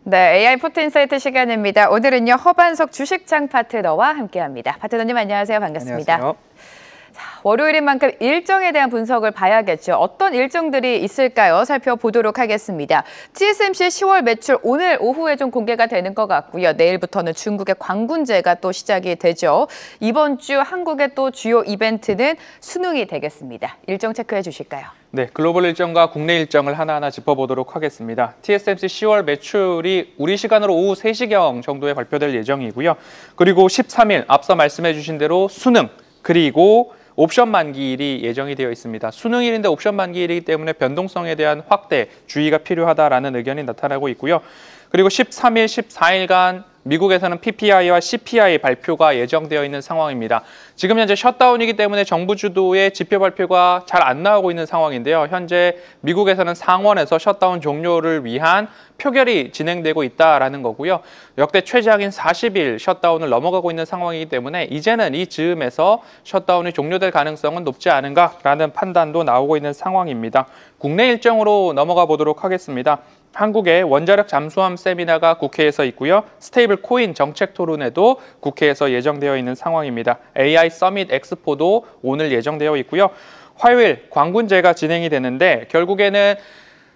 네, AI 포트인사이트 시간입니다. 오늘은요, 허반석 주식장 파트너와 함께합니다. 파트너님 안녕하세요. 반갑습니다. 안녕하세요. 자, 월요일인 만큼 일정에 대한 분석을 봐야겠죠. 어떤 일정들이 있을까요? 살펴보도록 하겠습니다. TSMC 10월 매출 오늘 오후에 좀 공개가 되는 것 같고요. 내일부터는 중국의 광군제가 또 시작이 되죠. 이번 주 한국의 또 주요 이벤트는 수능이 되겠습니다. 일정 체크해 주실까요? 네, 글로벌 일정과 국내 일정을 하나하나 짚어보도록 하겠습니다. TSMC 10월 매출이 우리 시간으로 오후 3시경 정도에 발표될 예정이고요. 그리고 13일 앞서 말씀해 주신 대로 수능, 그리고 옵션 만기일이 예정이 되어 있습니다. 수능일인데 옵션 만기일이기 때문에 변동성에 대한 확대, 주의가 필요하다라는 의견이 나타나고 있고요. 그리고 13일, 14일간 미국에서는 PPI와 CPI 발표가 예정되어 있는 상황입니다. 지금 현재 셧다운이기 때문에 정부 주도의 지표 발표가 잘 안 나오고 있는 상황인데요. 현재 미국에서는 상원에서 셧다운 종료를 위한 표결이 진행되고 있다라는 거고요. 역대 최장인 40일 셧다운을 넘어가고 있는 상황이기 때문에 이제는 이 즈음에서 셧다운이 종료될 가능성은 높지 않은가라는 판단도 나오고 있는 상황입니다. 국내 일정으로 넘어가 보도록 하겠습니다. 한국의 원자력 잠수함 세미나가 국회에서 있고요. 스테이블 코인 정책 토론회도 국회에서 예정되어 있는 상황입니다. AI 서밋 엑스포도 오늘 예정되어 있고요. 화요일 광군제가 진행이 되는데 결국에는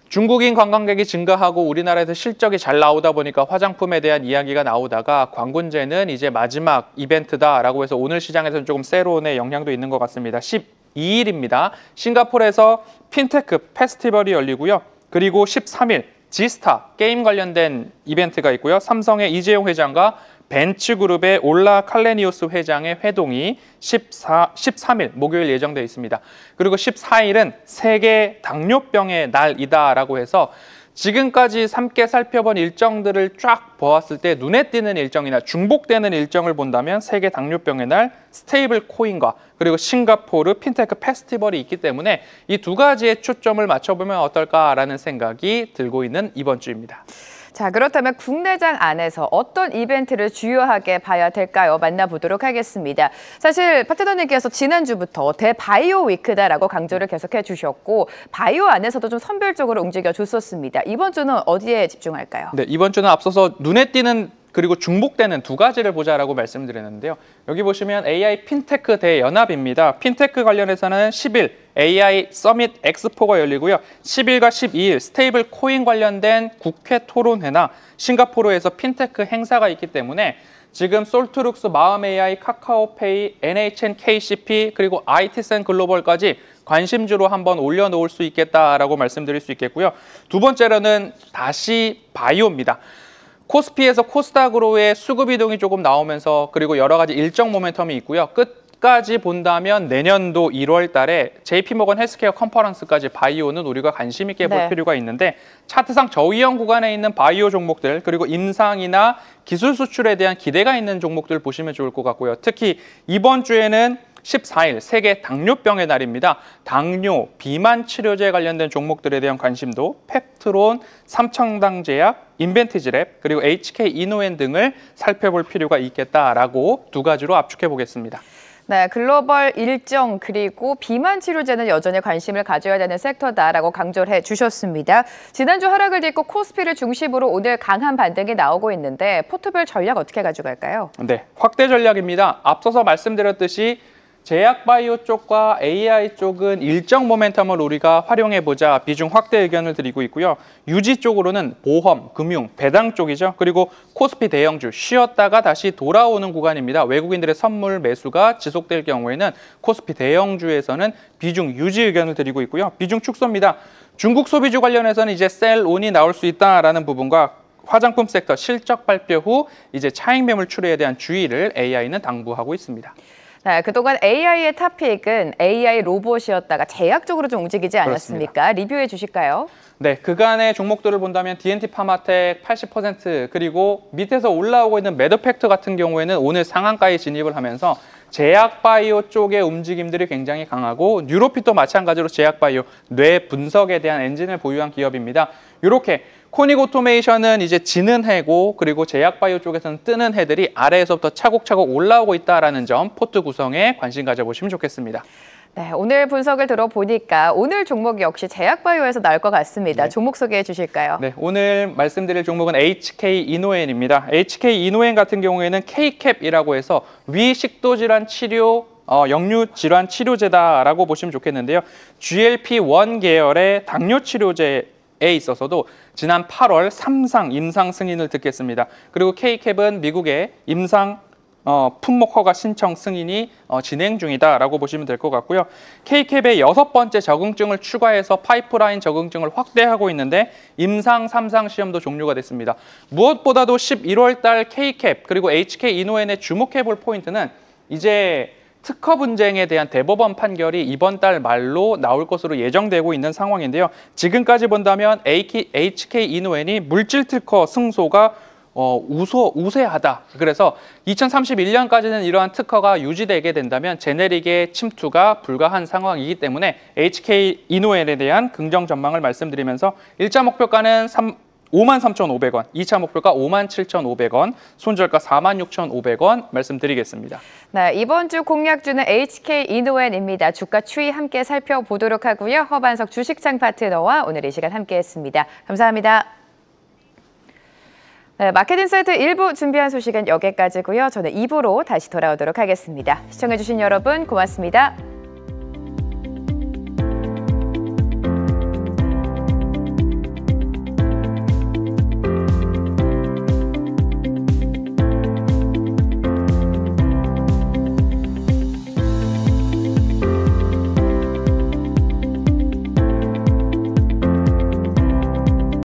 중국인 관광객이 증가하고 우리나라에서 실적이 잘 나오다 보니까 화장품에 대한 이야기가 나오다가 광군제는 이제 마지막 이벤트다라고 해서 오늘 시장에서는 조금 세론의 영향도 있는 것 같습니다. 12일입니다. 싱가포르에서 핀테크 페스티벌이 열리고요. 그리고 13일 지스타 게임 관련된 이벤트가 있고요. 삼성의 이재용 회장과 벤츠그룹의 올라 칼레니우스 회장의 회동이 13일 목요일 예정되어 있습니다. 그리고 14일은 세계 당뇨병의 날이다라고 해서 지금까지 함께 살펴본 일정들을 쫙 보았을 때 눈에 띄는 일정이나 중복되는 일정을 본다면 세계 당뇨병의 날, 스테이블 코인과 그리고 싱가포르 핀테크 페스티벌이 있기 때문에 이 두 가지의 초점을 맞춰보면 어떨까라는 생각이 들고 있는 이번 주입니다. 자, 그렇다면 국내장 안에서 어떤 이벤트를 주요하게 봐야 될까요? 만나보도록 하겠습니다. 사실 파트너님께서 지난주부터 대바이오 위크다라고 강조를 계속해 주셨고 바이오 안에서도 좀 선별적으로 움직여줬었습니다. 이번 주는 어디에 집중할까요? 네, 이번 주는 앞서서 눈에 띄는 그리고 중복되는 두 가지를 보자라고 말씀드렸는데요. 여기 보시면 AI 핀테크 대연합입니다. 핀테크 관련해서는 10일 AI 서밋 엑스포가 열리고요. 10일과 12일 스테이블 코인 관련된 국회 토론회나 싱가포르에서 핀테크 행사가 있기 때문에 지금 솔트룩스, 마음AI, 카카오페이, NHN, KCP 그리고 IT센 글로벌까지 관심주로 한번 올려놓을 수 있겠다라고 말씀드릴 수 있겠고요. 두 번째로는 다시 바이오입니다. 코스피에서 코스닥으로의 수급 이동이 조금 나오면서 그리고 여러 가지 일정 모멘텀이 있고요. 끝까지 본다면 내년도 1월 달에 JP모건 헬스케어 컨퍼런스까지 바이오는 우리가 관심 있게 볼 필요가 있는데 차트상 저위험 구간에 있는 바이오 종목들 그리고 임상이나 기술 수출에 대한 기대가 있는 종목들 보시면 좋을 것 같고요. 특히 이번 주에는 14일 세계 당뇨병의 날입니다. 당뇨, 비만 치료제 관련된 종목들에 대한 관심도 펩트론, 삼청당제약, 인벤티지랩, 그리고 HK 이노엔 등을 살펴볼 필요가 있겠다라고 두 가지로 압축해 보겠습니다. 네, 글로벌 일정 그리고 비만 치료제는 여전히 관심을 가져야 되는 섹터다라고 강조를 해주셨습니다. 지난주 하락을 딛고 코스피를 중심으로 오늘 강한 반등이 나오고 있는데 포트별 전략 어떻게 가져갈까요? 네, 확대 전략입니다. 앞서서 말씀드렸듯이 제약바이오 쪽과 AI 쪽은 일정 모멘텀을 우리가 활용해보자 비중 확대 의견을 드리고 있고요. 유지 쪽으로는 보험, 금융, 배당 쪽이죠. 그리고 코스피 대형주 쉬었다가 다시 돌아오는 구간입니다. 외국인들의 선물 매수가 지속될 경우에는 코스피 대형주에서는 비중 유지 의견을 드리고 있고요. 비중 축소입니다. 중국 소비주 관련해서는 이제 셀온이 나올 수 있다라는 부분과 화장품 섹터 실적 발표 후 이제 차익 매물 출회에 대한 주의를 AI는 당부하고 있습니다. 네, 그동안 AI의 탑픽은 AI 로봇이었다가 제약 쪽으로 좀 움직이지 않았습니까? 그렇습니다. 리뷰해 주실까요? 네, 그간의 종목들을 본다면 D&T 파마텍 80% 그리고 밑에서 올라오고 있는 매드팩트 같은 경우에는 오늘 상한가에 진입을 하면서 제약바이오 쪽의 움직임들이 굉장히 강하고 뉴로핏도 마찬가지로 제약바이오, 뇌 분석에 대한 엔진을 보유한 기업입니다. 이렇게 코닉 오토메이션은 이제 지는 해고 그리고 제약바이오 쪽에서는 뜨는 해들이 아래에서부터 차곡차곡 올라오고 있다는 점 포트 구성에 관심 가져보시면 좋겠습니다. 네, 오늘 분석을 들어보니까 오늘 종목 역시 제약바이오에서 나올 것 같습니다. 네. 종목 소개해 주실까요? 네, 오늘 말씀드릴 종목은 HK 이노엔입니다. HK 이노엔 같은 경우에는 K캡이라고 해서 위식도 질환 치료 역류 질환 치료제다라고 보시면 좋겠는데요. GLP-1 계열의 당뇨 치료제에 있어서도 지난 8월 3상 임상 승인을 듣겠습니다. 그리고 K캡은 미국의 임상 품목 허가 신청 승인이 진행 중이다라고 보시면 될 것 같고요. K캡의 6번째 적응증을 추가해서 파이프라인 적응증을 확대하고 있는데 임상 3상 시험도 종료가 됐습니다. 무엇보다도 11월 달 K캡 그리고 HK 이노엔의 주목해 볼 포인트는 이제 특허 분쟁에 대한 대법원 판결이 이번 달 말로 나올 것으로 예정되고 있는 상황인데요. 지금까지 본다면 HK 이노엔이 물질 특허 승소가 우세하다. 그래서 2031년까지는 이러한 특허가 유지되게 된다면 제네릭의 침투가 불가한 상황이기 때문에 HK 이노엔에 대한 긍정 전망을 말씀드리면서 1차 목표가는 53,500원, 2차 목표가 57,500원, 손절가 46,500원 말씀드리겠습니다. 네, 이번 주 공략주는 HK 이노엔입니다. 주가 추이 함께 살펴보도록 하고요. 허반석 주식창 파트너와 오늘 이 시간 함께했습니다. 감사합니다. 네, 마켓인사이트 1부 준비한 소식은 여기까지고요. 저는 2부로 다시 돌아오도록 하겠습니다. 시청해주신 여러분 고맙습니다.